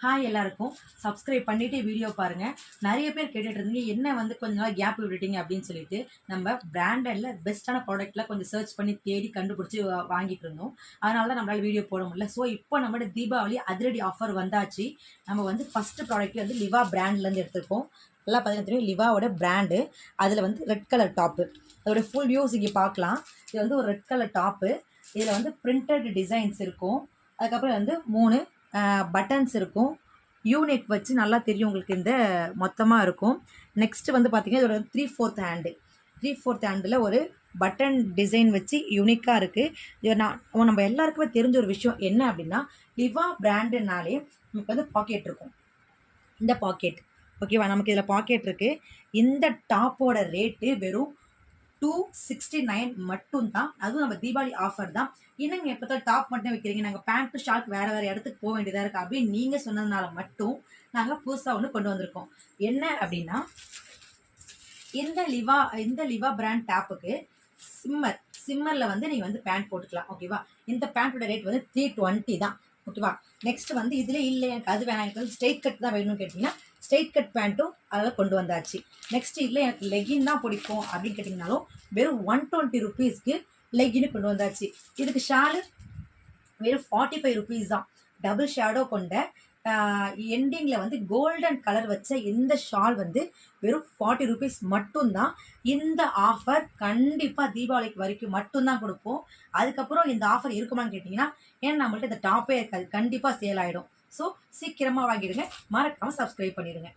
Hi எல்லாருக்கும் subscribe பண்ணிட்டு video பாருங்க. நிறைய பேர் கேட்டுட்டு இருந்தீங்க என்ன வந்து கொஞ்ச நாள் கேப் விட்டுட்டீங்க அப்படின்னு சொல்லிட்டு. நம்ம பிராண்டட்ல பெஸ்ட்டான ப்ராடக்ட்ல கொஞ்சம் சர்ச் பண்ணி தேடி கண்டுபிடிச்சி வாங்கிட்டு இருந்தோம். அதனால தான் நம்மளால வீடியோ போட முடியல. ஸோ இப்போ நம்மளோட தீபாவளி அதிரடி ஆஃபர் வந்தாச்சு. நம்ம வந்து ஃபர்ஸ்ட் ப்ராடக்ட் வந்து லிவா பிராண்ட்லேருந்து எடுத்திருக்கோம். எல்லாம் பார்த்தீங்கன்னா லிவாவோட பிராண்டு. அதில் வந்து ரெட் கலர் டாப்பு, அதோட ஃபுல் வியூஸ் இங்கே பார்க்கலாம். இது வந்து ஒரு ரெட் கலர் டாப்பு. இதில் வந்து பிரிண்டட் டிசைன்ஸ் இருக்கும். அதுக்கப்புறம் வந்து 3 பட்டன்ஸ் இருக்கும். யூனிக் வச்சு நல்லா தெரியும் உங்களுக்கு. இந்த மொத்தமாக இருக்கும். நெக்ஸ்ட்டு வந்து பார்த்தீங்கன்னா இதோட 3/4 ஹேண்டு. 3/4 ஹேண்டில் ஒரு பட்டன் டிசைன் வச்சு யூனிக்காக இருக்குது. இது நம்ம எல்லாருக்குமே தெரிஞ்ச ஒரு விஷயம் என்ன அப்படின்னா, லிவா பிராண்டுனாலே நமக்கு வந்து பாக்கெட் இருக்கும். இந்த பாக்கெட் ஓகேவா, நமக்கு இதில் பாக்கெட் இருக்குது. இந்த டாப்போட ரேட்டு வெறும் 269 மட்டும்தான். அதுவும் நம்ம தீபாவளி ஆஃபர் தான். என்னங்க எப்போ டாப் மட்டும் வைக்கிறீங்க, நாங்கள் பேண்ட் ஷார்ட் வேறு இடத்துக்கு போக வேண்டியதாக இருக்குது அப்படின்னு நீங்கள் சொன்னதுனால மட்டும் நாங்கள் புதுசாக ஒன்று கொண்டு வந்திருக்கோம். என்ன அப்படின்னா, இந்த லிவா பிராண்ட் டாப்புக்கு சிம்மரில் வந்து நீங்கள் வந்து பேண்ட் போட்டுக்கலாம். ஓகேவா, இந்த பேண்ட்டோட ரேட் வந்து 320 தான். ஓகேவா, நெக்ஸ்ட் வந்து இதில் இல்லை எனக்கு அது வேணாம், எனக்கு வந்து ஸ்ட்ரெயிட் கட் தான் வேணும்னு கேட்டிங்கன்னா ஸ்ட்ரெயிட் கட் பேண்ட்டும் அதில் கொண்டு வந்தாச்சு. நெக்ஸ்ட் இதில் எனக்கு லெகின் தான் பிடிக்கும் அப்படின்னு கேட்டிங்கனாலும் வெறும் 120 ருபீஸ்க்கு லெகின்னு கொண்டு வந்தாச்சு. இதுக்கு ஷாலு வெறும் 45 ருபீஸ் தான். டபுள் ஷேடோ கொண்ட எண்டிங்கில் வந்து கோல்டன் கலர் வச்ச இந்த ஷால் வந்து வெறும் 40 ருபீஸ் மட்டும்தான். இந்த ஆஃபர் கண்டிப்பாக தீபாவளிக்கு வரைக்கும் மட்டும்தான் கொடுப்போம். அதுக்கப்புறம் இந்த ஆஃபர் இருக்குமான்னு கேட்டிங்கன்னா, ஏன்னா நம்மள்ட்ட இந்த டாப்பே இருக்காது, கண்டிப்பாக சேல் ஆகிடும். ஸோ சீக்கிரமாக வாங்கிடுங்க, மறக்காமல் சப்ஸ்கிரைப் பண்ணிடுங்க.